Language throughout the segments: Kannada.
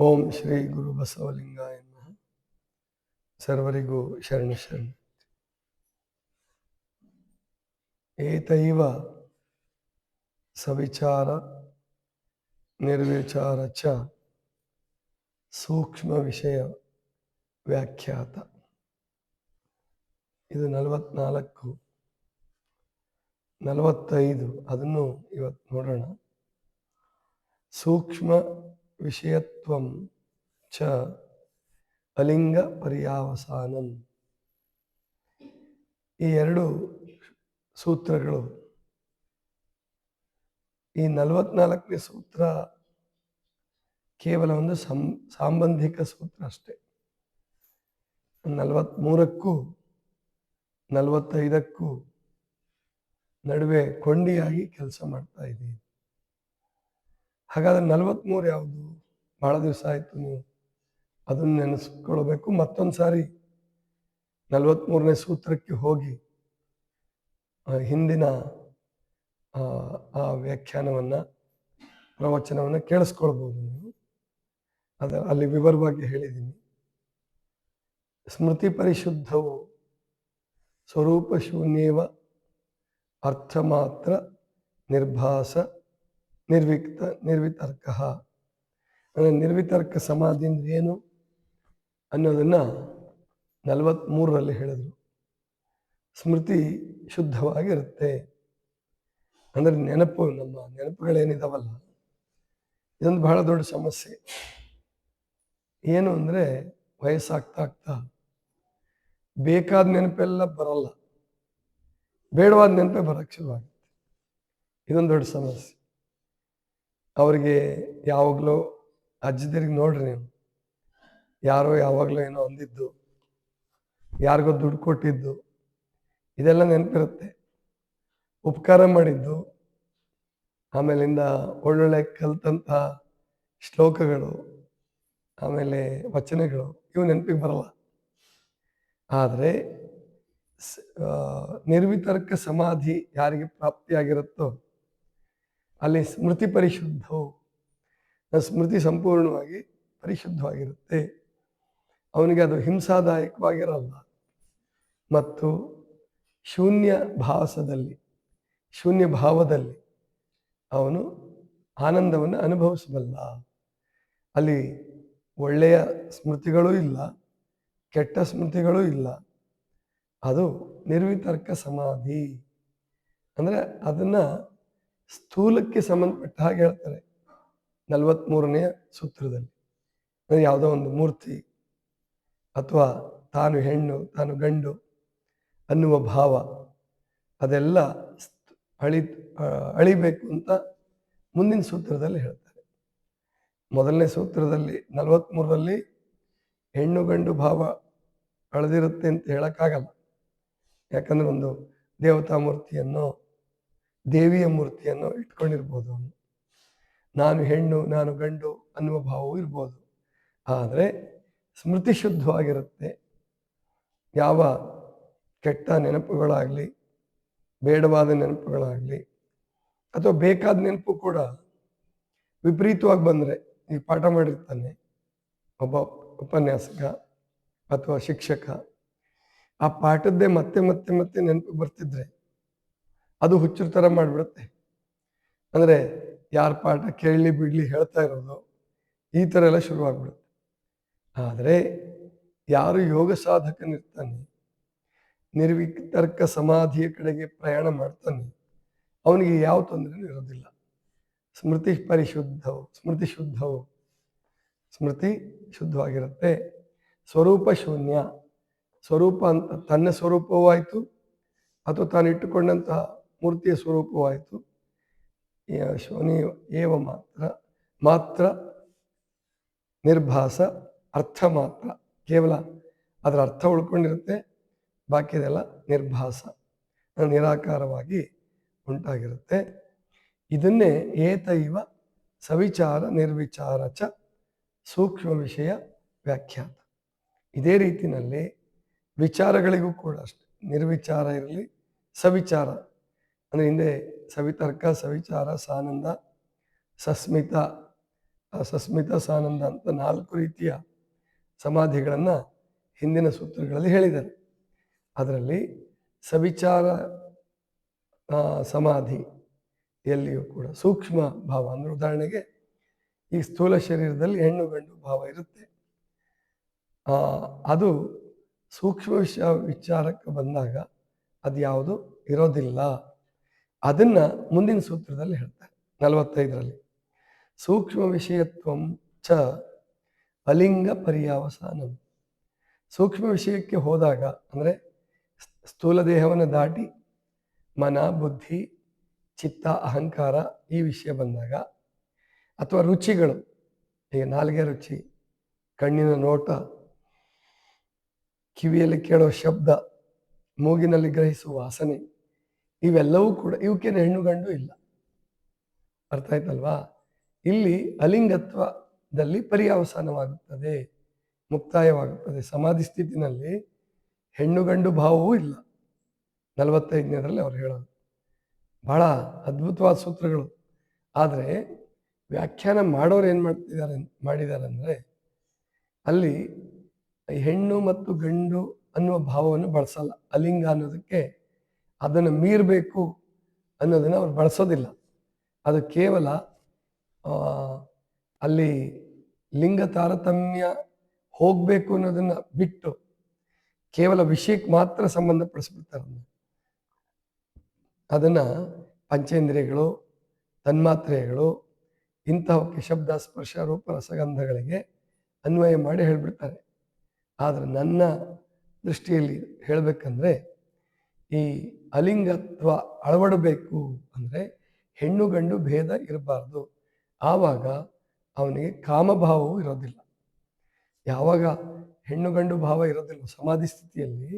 ಓಂ ಶ್ರೀ ಗುರು ಬಸವಲಿಂಗಾಯ ನಮಃ. ಸರ್ವರಿಗೂ ಶರಣ ಶರಣ. ಏತೈವ ಸವಿಚಾರ ನಿರ್ವಿಚಾರ ಚ ಸೂಕ್ಷ್ಮ ವಿಷಯ ವ್ಯಾಖ್ಯಾತ. ಇದು 44, 45 ಅದನ್ನು ಇವತ್ತು ನೋಡೋಣ. ಸೂಕ್ಷ್ಮ ವಿಷಯತ್ವಂ ಚ ಅಲಿಂಗ ಪರ್ಯಾವಸಾನಂ. ಈ ಎರಡು ಸೂತ್ರಗಳು, ಈ 44ನೇ ಸೂತ್ರ ಕೇವಲ ಒಂದು ಸಾಂಬಂಧಿಕ ಸೂತ್ರ ಅಷ್ಟೇ. 43ಕ್ಕೂ 45ಕ್ಕೂ ನಡುವೆ ಕೊಂಡಿಯಾಗಿ ಕೆಲಸ ಮಾಡ್ತಾ ಇದ್ದೀವಿ. ಹಾಗಾದ್ರೆ 43 ಯಾವುದು? ಬಹಳ ದಿವಸ ಆಯಿತು, ನೀವು ಅದನ್ನು ನೆನೆಸ್ಕೊಳ್ಬೇಕು. ಮತ್ತೊಂದು ಸಾರಿ 43ನೇ ಸೂತ್ರಕ್ಕೆ ಹೋಗಿ ಹಿಂದಿನ ಆ ವ್ಯಾಖ್ಯಾನವನ್ನು, ಪ್ರವಚನವನ್ನು ಕೇಳಿಸ್ಕೊಳ್ಬೋದು ನೀವು. ಅಲ್ಲಿ ವಿವರವಾಗಿ ಹೇಳಿದ್ದೀನಿ. ಸ್ಮೃತಿ ಪರಿಶುದ್ಧವು ಸ್ವರೂಪ ಶೂನ್ಯವ ಅರ್ಥ ಮಾತ್ರ ನಿರ್ಭಾಸ ನಿರ್ವಿತರ್ಕ. ಅಂದರೆ ನಿರ್ವಿತರ್ಕ ಸಮಾಧಿ ಅಂದ್ರೆ ಏನು ಅನ್ನೋದನ್ನು 43ರಲ್ಲಿ ಹೇಳಿದರು. ಸ್ಮೃತಿ ಶುದ್ಧವಾಗಿರುತ್ತೆ ಅಂದರೆ ನೆನಪು, ನಮ್ಮ ನೆನಪುಗಳೇನಿದಾವಲ್ಲ, ಇದೊಂದು ಬಹಳ ದೊಡ್ಡ ಸಮಸ್ಯೆ. ಏನು ಅಂದರೆ ವಯಸ್ಸಾಗ್ತಾ ಬೇಕಾದ ನೆನಪೆಲ್ಲ ಬರಲ್ಲ, ಬೇಡವಾದ ನೆನಪೇ ಬರೋಕ್ಕೆ ಶುರುವಾಗುತ್ತೆ. ಇದೊಂದು ದೊಡ್ಡ ಸಮಸ್ಯೆ. ಅವರಿಗೆ ಯಾವಾಗಲೂ ಅಜ್ಜದಿರಿಗೆ ನೋಡ್ರಿ ನೀವು, ಯಾರೋ ಯಾವಾಗಲೂ ಏನೋ ಅಂದಿದ್ದು, ಯಾರಿಗೋ ದುಡ್ಡು ಕೊಟ್ಟಿದ್ದು, ಇದೆಲ್ಲ ನೆನಪಿರುತ್ತೆ. ಉಪಕಾರ ಮಾಡಿದ್ದು, ಆಮೇಲಿಂದ ಒಳ್ಳೊಳ್ಳೆ ಕಲ್ತಂಥ ಶ್ಲೋಕಗಳು, ಆಮೇಲೆ ವಚನಗಳು, ಇವು ನೆನಪಿಗೆ ಬರಲ್ಲ. ಆದರೆ ನಿರ್ವಿತರ್ಕ ಸಮಾಧಿ ಯಾರಿಗೆ ಪ್ರಾಪ್ತಿಯಾಗಿರುತ್ತೋ ಅಲ್ಲಿ ಸ್ಮೃತಿ ಪರಿಶುದ್ಧವು, ಸ್ಮೃತಿ ಸಂಪೂರ್ಣವಾಗಿ ಪರಿಶುದ್ಧವಾಗಿರುತ್ತೆ. ಅವನಿಗೆ ಅದು ಹಿಂಸಾದಾಯಕವಾಗಿರಲ್ಲ ಮತ್ತು ಶೂನ್ಯ ಭಾವದಲ್ಲಿ ಅವನು ಆನಂದವನ್ನು ಅನುಭವಿಸಬಲ್ಲ. ಅಲ್ಲಿ ಒಳ್ಳೆಯ ಸ್ಮೃತಿಗಳೂ ಇಲ್ಲ, ಕೆಟ್ಟ ಸ್ಮೃತಿಗಳೂ ಇಲ್ಲ. ಅದು ನಿರ್ವಿತರ್ಕ ಸಮಾಧಿ. ಅಂದರೆ ಅದನ್ನು ಸ್ಥೂಲಕ್ಕೆ ಸಂಬಂಧಪಟ್ಟ ಹಾಗೆ ಹೇಳ್ತಾರೆ 43ನೇ ಸೂತ್ರದಲ್ಲಿ. ಅಂದರೆ ಯಾವುದೋ ಒಂದು ಮೂರ್ತಿ ಅಥವಾ ತಾನು ಹೆಣ್ಣು ತಾನು ಗಂಡು ಅನ್ನುವ ಭಾವ, ಅದೆಲ್ಲ ಅಳಿಬೇಕು ಅಂತ ಮುಂದಿನ ಸೂತ್ರದಲ್ಲಿ ಹೇಳ್ತಾರೆ. ಮೊದಲನೇ ಸೂತ್ರದಲ್ಲಿ 43ರಲ್ಲಿ ಹೆಣ್ಣು ಗಂಡು ಭಾವ ಅಳೆದಿರುತ್ತೆ ಅಂತ ಹೇಳೋಕ್ಕಾಗಲ್ಲ. ಯಾಕಂದ್ರೆ ಒಂದು ದೇವತಾ ಮೂರ್ತಿಯನ್ನು, ದೇವಿಯ ಮೂರ್ತಿಯನ್ನು ಇಟ್ಕೊಂಡಿರ್ಬೋದು ಅವನು. ನಾನು ಹೆಣ್ಣು ನಾನು ಗಂಡು ಅನ್ನುವ ಭಾವವೂ ಇರ್ಬೋದು. ಆದರೆ ಸ್ಮೃತಿ ಶುದ್ಧವಾಗಿರುತ್ತೆ. ಯಾವ ಕೆಟ್ಟ ನೆನಪುಗಳಾಗಲಿ, ಬೇಡವಾದ ನೆನಪುಗಳಾಗಲಿ, ಅಥವಾ ಬೇಕಾದ ನೆನಪು ಕೂಡ ವಿಪರೀತವಾಗಿ ಬಂದರೆ, ಈಗ ಪಾಠ ಮಾಡಿರ್ತಾನೆ ಒಬ್ಬ ಉಪನ್ಯಾಸಕ ಅಥವಾ ಶಿಕ್ಷಕ, ಆ ಪಾಠದ್ದೇ ಮತ್ತೆ ಮತ್ತೆ ಮತ್ತೆ ನೆನಪು ಬರ್ತಿದ್ರೆ ಅದು ಹುಚ್ಚರ ಥರ ಮಾಡಿಬಿಡುತ್ತೆ. ಅಂದರೆ ಯಾರ ಪಾಠ ಕೇಳಲಿ ಬಿಡಲಿ ಹೇಳ್ತಾ ಇರೋದು, ಈ ಥರ ಎಲ್ಲ ಶುರುವಾಗ್ಬಿಡುತ್ತೆ. ಆದರೆ ಯಾರು ಯೋಗ ಸಾಧಕನಿರ್ತಾನೆ, ನಿರ್ವಿತರ್ಕ ಸಮಾಧಿಯ ಕಡೆಗೆ ಪ್ರಯಾಣ ಮಾಡ್ತಾನೆ, ಅವನಿಗೆ ಯಾವ ತೊಂದರೆನೂ ಇರೋದಿಲ್ಲ. ಸ್ಮೃತಿ ಶುದ್ಧವಾಗಿರುತ್ತೆ. ಸ್ವರೂಪ ಶೂನ್ಯ, ಸ್ವರೂಪ ಅಂತ ತನ್ನ ಸ್ವರೂಪವೂ ಆಯಿತು ಅಥವಾ ತಾನು ಇಟ್ಟುಕೊಂಡಂತಹ ಮೂರ್ತಿಯ ಸ್ವರೂಪವೂ ಆಯಿತು. ಏವ ಮಾತ್ರ ನಿರ್ಭಾಸ ಅರ್ಥ ಮಾತ್ರ, ಕೇವಲ ಅದರ ಅರ್ಥ ಉಳ್ಕೊಂಡಿರುತ್ತೆ, ಬಾಕಿದೆಲ್ಲ ನಿರ್ಭಾಸ, ನಿರಾಕಾರವಾಗಿ ಉಂಟಾಗಿರುತ್ತೆ. ಇದನ್ನೇ ಏತೈವ ಸವಿಚಾರ ನಿರ್ವಿಚಾರ ಚ ಸೂಕ್ಷ್ಮ ವಿಷಯ ವ್ಯಾಖ್ಯಾತ. ಇದೇ ರೀತಿಯಲ್ಲಿ ವಿಚಾರಗಳಿಗೂ ಕೂಡ ಅಷ್ಟೆ, ನಿರ್ವಿಚಾರ ಇರಲಿ, ಸವಿಚಾರ ಅಂದರೆ ಹಿಂದೆ ಸವಿತರ್ಕ, ಸವಿಚಾರ, ಸಾನಂದ, ಸಸ್ಮಿತ ಸಸ್ಮಿತ ಸಾನಂದ ಅಂತ 4 ರೀತಿಯ ಸಮಾಧಿಗಳನ್ನು ಹಿಂದಿನ ಸೂತ್ರಗಳಲ್ಲಿ ಹೇಳಿದ್ದಾರೆ. ಅದರಲ್ಲಿ ಸವಿಚಾರ ಸಮಾಧಿಯಲ್ಲಿಯೂ ಕೂಡ ಸೂಕ್ಷ್ಮ ಭಾವ, ಅಂದರೆ ಉದಾಹರಣೆಗೆ ಈ ಸ್ಥೂಲ ಶರೀರದಲ್ಲಿ ಹೆಣ್ಣು ಗಂಡು ಭಾವ ಇರುತ್ತೆ. ಅದು ಸೂಕ್ಷ್ಮ ವಿಚಾರಕ್ಕೆ ಬಂದಾಗ ಅದು ಯಾವುದು ಇರೋದಿಲ್ಲ. ಅದನ್ನು ಮುಂದಿನ ಸೂತ್ರದಲ್ಲಿ ಹೇಳ್ತಾರೆ 45ರಲ್ಲಿ. ಸೂಕ್ಷ್ಮ ವಿಷಯತ್ವಂ ಚ ಅಲಿಂಗ ಪರ್ಯಾವಸಾನಂ. ಸೂಕ್ಷ್ಮ ವಿಷಯಕ್ಕೆ ಹೋದಾಗ, ಅಂದರೆ ಸ್ಥೂಲ ದೇಹವನ್ನು ದಾಟಿ ಮನ, ಬುದ್ಧಿ, ಚಿತ್ತ, ಅಹಂಕಾರ ಈ ವಿಷಯ ಬಂದಾಗ, ಅಥವಾ ರುಚಿಗಳು, ಈಗ ನಾಲಿಗೆ ರುಚಿ, ಕಣ್ಣಿನ ನೋಟ, ಕಿವಿಯಲ್ಲಿ ಕೇಳೋ ಶಬ್ದ, ಮೂಗಿನಲ್ಲಿ ಗ್ರಹಿಸುವ ವಾಸನೆ, ಇವೆಲ್ಲವೂ ಕೂಡ ಇವಕ್ಕೇನು ಹೆಣ್ಣು ಗಂಡು ಇಲ್ಲ. ಅರ್ಥ ಆಯ್ತಲ್ವಾ? ಇಲ್ಲಿ ಅಲಿಂಗತ್ವದಲ್ಲಿ ಪರ್ಯಾವಸಾನವಾಗುತ್ತದೆ, ಮುಕ್ತಾಯವಾಗುತ್ತದೆ. ಸಮಾಧಿ ಸ್ಥಿತಿನಲ್ಲಿ ಹೆಣ್ಣು ಗಂಡು ಭಾವವೂ ಇಲ್ಲ. 45ನೇದರಲ್ಲಿ ಅವ್ರು ಹೇಳೋದು ಬಹಳ ಅದ್ಭುತವಾದ ಸೂತ್ರಗಳು. ಆದರೆ ವ್ಯಾಖ್ಯಾನ ಮಾಡೋರು ಏನು ಮಾಡಿದ್ದಾರೆ ಅಂದರೆ, ಅಲ್ಲಿ ಹೆಣ್ಣು ಮತ್ತು ಗಂಡು ಅನ್ನುವ ಭಾವವನ್ನು ಬಳಸಲ್ಲ. ಅಲಿಂಗ ಅನ್ನೋದಕ್ಕೆ ಅದನ್ನು ಮೀರಬೇಕು ಅನ್ನೋದನ್ನು ಅವ್ರು ಬಳಸೋದಿಲ್ಲ. ಅದು ಕೇವಲ ಅಲ್ಲಿ ಲಿಂಗ ತಾರತಮ್ಯ ಹೋಗಬೇಕು ಅನ್ನೋದನ್ನು ಬಿಟ್ಟು ಕೇವಲ ವಿಷಯಕ್ಕೆ ಮಾತ್ರ ಸಂಬಂಧಪಡಿಸ್ಬಿಡ್ತಾರೆ. ಅದನ್ನು ಪಂಚೇಂದ್ರಿಯಗಳು, ತನ್ಮಾತ್ರೆಗಳು, ಇಂತಹಕ್ಕೆ ಶಬ್ದ, ಸ್ಪರ್ಶ, ರೂಪ, ರಸಗಂಧಗಳಿಗೆ ಅನ್ವಯ ಮಾಡಿ ಹೇಳಿಬಿಡ್ತಾರೆ. ಆದರೆ ನನ್ನ ದೃಷ್ಟಿಯಲ್ಲಿ ಹೇಳಬೇಕಂದ್ರೆ, ಈ ಅಲಿಂಗತ್ವ ಅಳವಡಬೇಕು ಅಂದರೆ ಹೆಣ್ಣು ಗಂಡು ಭೇದ ಇರಬಾರ್ದು. ಆವಾಗ ಅವನಿಗೆ ಕಾಮಭಾವವೂ ಇರೋದಿಲ್ಲ. ಯಾವಾಗ ಹೆಣ್ಣು ಗಂಡು ಭಾವ ಇರೋದಿಲ್ಲ ಸಮಾಧಿ ಸ್ಥಿತಿಯಲ್ಲಿ,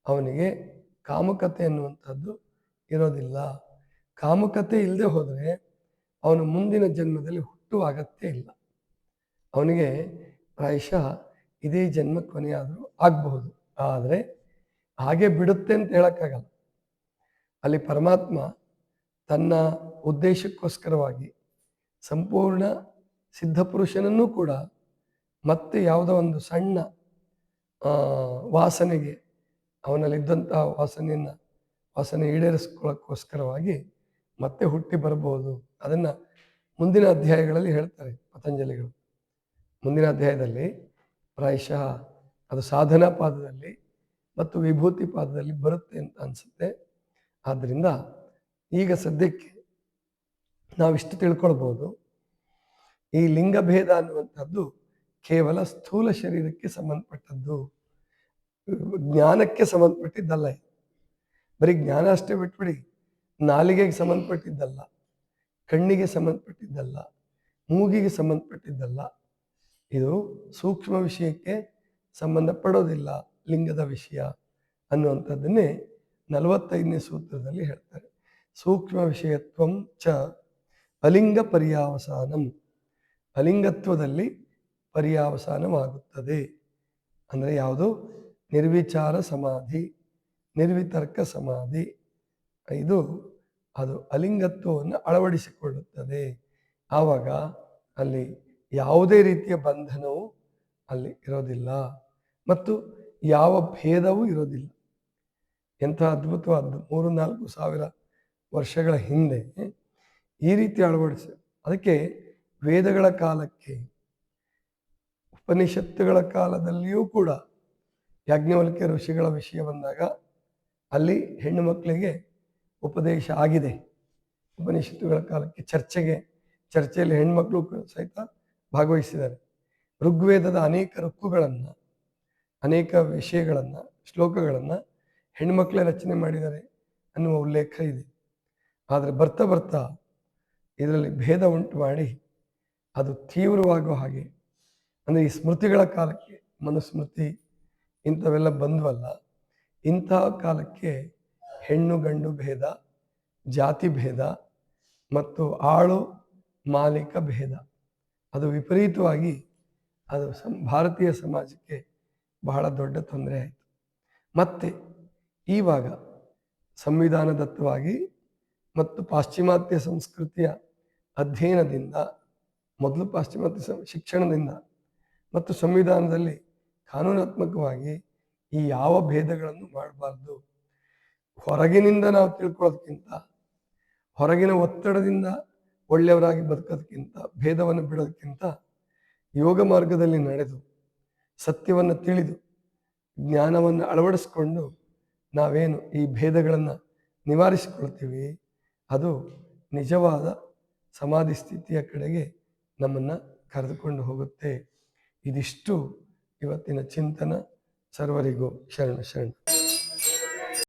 ಅವನಿಗೆ ಕಾಮುಕತೆ ಅನ್ನುವಂಥದ್ದು ಇರೋದಿಲ್ಲ. ಕಾಮುಕತೆ ಇಲ್ಲದೆ ಹೋದರೆ ಅವನು ಮುಂದಿನ ಜನ್ಮದಲ್ಲಿ ಹುಟ್ಟುವ ಅಗತ್ಯ ಇಲ್ಲ. ಅವನಿಗೆ ಪ್ರಾಯಶಃ ಇದೇ ಜನ್ಮ ಕೊನೆಯಾದರೂ ಆಗಬಹುದು. ಆದರೆ ಹಾಗೆ ಬಿಡುತ್ತೆ ಅಂತ ಹೇಳೋಕ್ಕಾಗಲ್ಲ. ಅಲ್ಲಿ ಪರಮಾತ್ಮ ತನ್ನ ಉದ್ದೇಶಕ್ಕೋಸ್ಕರವಾಗಿ ಸಂಪೂರ್ಣ ಸಿದ್ಧಪುರುಷನನ್ನೂ ಕೂಡ ಮತ್ತೆ ಯಾವುದೋ ಒಂದು ಸಣ್ಣ ವಾಸನೆಗೆ, ಅವನಲ್ಲಿದ್ದಂತಹ ವಾಸನೆ ಈಡೇರಿಸ್ಕೊಳ್ಳೋಕ್ಕೋಸ್ಕರವಾಗಿ ಮತ್ತೆ ಹುಟ್ಟಿ ಬರಬಹುದು. ಅದನ್ನು ಮುಂದಿನ ಅಧ್ಯಾಯಗಳಲ್ಲಿ ಹೇಳ್ತಾರೆ ಪತಂಜಲಿಗಳು. ಮುಂದಿನ ಅಧ್ಯಾಯದಲ್ಲಿ ಪ್ರಾಯಶಃ ಅದು ಸಾಧನಾ ಪಾದದಲ್ಲಿ ಮತ್ತು ವಿಭೂತಿ ಪಾದದಲ್ಲಿ ಬರುತ್ತೆ ಅಂತ ಅನಿಸುತ್ತೆ. ಆದ್ದರಿಂದ ಈಗ ಸದ್ಯಕ್ಕೆ ನಾವಿಷ್ಟು ತಿಳ್ಕೊಳ್ಬೋದು, ಈ ಲಿಂಗಭೇದ ಅನ್ನುವಂಥದ್ದು ಕೇವಲ ಸ್ಥೂಲ ಶರೀರಕ್ಕೆ ಸಂಬಂಧಪಟ್ಟದ್ದು, ಜ್ಞಾನಕ್ಕೆ ಸಂಬಂಧಪಟ್ಟಿದ್ದಲ್ಲ. ಬರೀ ಜ್ಞಾನ ಅಷ್ಟೇ ಬಿಟ್ಬಿಡಿ, ನಾಲಿಗೆಗೆ ಸಂಬಂಧಪಟ್ಟಿದ್ದಲ್ಲ, ಕಣ್ಣಿಗೆ ಸಂಬಂಧಪಟ್ಟಿದ್ದಲ್ಲ, ಮೂಗಿಗೆ ಸಂಬಂಧಪಟ್ಟಿದ್ದಲ್ಲ. ಇದು ಸೂಕ್ಷ್ಮ ವಿಷಯಕ್ಕೆ ಸಂಬಂಧಪಡೋದಿಲ್ಲ, ಲಿಂಗದ ವಿಷಯ ಅನ್ನುವಂಥದ್ದನ್ನೇ 45ನೇ ಸೂತ್ರದಲ್ಲಿ ಹೇಳ್ತಾರೆ. ಸೂಕ್ಷ್ಮ ವಿಷಯತ್ವಂ ಚ ಅಲಿಂಗ ಪರ್ಯಾವಸಾನಂ. ಅಲಿಂಗತ್ವದಲ್ಲಿ ಪರ್ಯಾವಸಾನವಾಗುತ್ತದೆ. ಅಂದರೆ ಯಾವುದು? ನಿರ್ವಿಚಾರ ಸಮಾಧಿ, ನಿರ್ವಿತರ್ಕ ಸಮಾಧಿ. ಅದು ಅಲಿಂಗತ್ವವನ್ನು ಅಳವಡಿಸಿಕೊಳ್ಳುತ್ತದೆ. ಆವಾಗ ಅಲ್ಲಿ ಯಾವುದೇ ರೀತಿಯ ಬಂಧನವು ಅಲ್ಲಿ ಇರೋದಿಲ್ಲ ಮತ್ತು ಯಾವ ಭೇದವೂ ಇರೋದಿಲ್ಲ. ಎಂಥ ಅದ್ಭುತವಾದ್ದು! 3-4 ಸಾವಿರ ವರ್ಷಗಳ ಹಿಂದೆ ಈ ರೀತಿ ಅಳವಡಿಸಿ, ಅದಕ್ಕೆ ವೇದಗಳ ಕಾಲಕ್ಕೆ, ಉಪನಿಷತ್ತುಗಳ ಕಾಲದಲ್ಲಿಯೂ ಕೂಡ ಯಾಜ್ಞವಲ್ಕ್ಯ ಋಷಿಗಳ ವಿಷಯ ಬಂದಾಗ ಅಲ್ಲಿ ಹೆಣ್ಣು ಮಕ್ಕಳಿಗೆ ಉಪದೇಶ ಆಗಿದೆ. ಉಪನಿಷತ್ತುಗಳ ಕಾಲಕ್ಕೆ ಚರ್ಚೆಯಲ್ಲಿ ಹೆಣ್ಮಕ್ಳು ಸಹಿತ ಭಾಗವಹಿಸಿದ್ದಾರೆ. ಋಗ್ವೇದದ ಅನೇಕ ಋಕ್ಕುಗಳನ್ನು, ಅನೇಕ ವಿಷಯಗಳನ್ನು, ಶ್ಲೋಕಗಳನ್ನು ಹೆಣ್ಮಕ್ಳೇ ರಚನೆ ಮಾಡಿದ್ದಾರೆ ಅನ್ನುವ ಉಲ್ಲೇಖ ಇದೆ. ಆದರೆ ಬರ್ತಾ ಬರ್ತಾ ಇದರಲ್ಲಿ ಭೇದ ಉಂಟು ಮಾಡಿ ಅದು ತೀವ್ರವಾಗುವ ಹಾಗೆ, ಅಂದರೆ ಈ ಸ್ಮೃತಿಗಳ ಕಾಲಕ್ಕೆ, ಮನುಸ್ಮೃತಿ ಇಂಥವೆಲ್ಲ ಬಂದ್ವಲ್ಲ, ಇಂತಹ ಕಾಲಕ್ಕೆ ಹೆಣ್ಣು ಗಂಡು ಭೇದ, ಜಾತಿ ಭೇದ ಮತ್ತು ಆಳು ಮಾಲೀಕ ಭೇದ ಅದು ವಿಪರೀತವಾಗಿ ಅದು ಭಾರತೀಯ ಸಮಾಜಕ್ಕೆ ಬಹಳ ದೊಡ್ಡ ತೊಂದರೆ ಆಯಿತು. ಮತ್ತೆ ಈವಾಗ ಸಂವಿಧಾನದತ್ತವಾಗಿ ಮತ್ತು ಪಾಶ್ಚಿಮಾತ್ಯ ಸಂಸ್ಕೃತಿಯ ಅಧ್ಯಯನದಿಂದ ಮೊದಲು ಪಾಶ್ಚಿಮಾತ್ಯ ಶಿಕ್ಷಣದಿಂದ ಮತ್ತು ಸಂವಿಧಾನದಲ್ಲಿ ಕಾನೂನಾತ್ಮಕವಾಗಿ ಈ ಯಾವ ಭೇದಗಳನ್ನು ಮಾಡಬಾರ್ದು. ಹೊರಗಿನಿಂದ ನಾವು ತಿಳ್ಕೊಳ್ಳೋದಕ್ಕಿಂತ, ಹೊರಗಿನ ಒತ್ತಡದಿಂದ ಒಳ್ಳೆಯವರಾಗಿ ಬದುಕೋದಕ್ಕಿಂತ, ಭೇದವನ್ನು ಬಿಡೋದಕ್ಕಿಂತ ಯೋಗ ಮಾರ್ಗದಲ್ಲಿ ನಡೆದು ಸತ್ಯವನ್ನು ತಿಳಿದು ಜ್ಞಾನವನ್ನು ಅಳವಡಿಸ್ಕೊಂಡು ನಾವೇನು ಈ ಭೇದಗಳನ್ನು ನಿವಾರಿಸಿಕೊಳ್ತೀವಿ, ಅದು ನಿಜವಾದ ಸಮಾಧಿ ಸ್ಥಿತಿಯ ಕಡೆಗೆ ನಮ್ಮನ್ನು ಕರೆದುಕೊಂಡು ಹೋಗುತ್ತೆ. ಇದಿಷ್ಟು ಇವತ್ತಿನ ಚಿಂತನ. ಸರ್ವರಿಗೂ ಶರಣ ಶರಣ.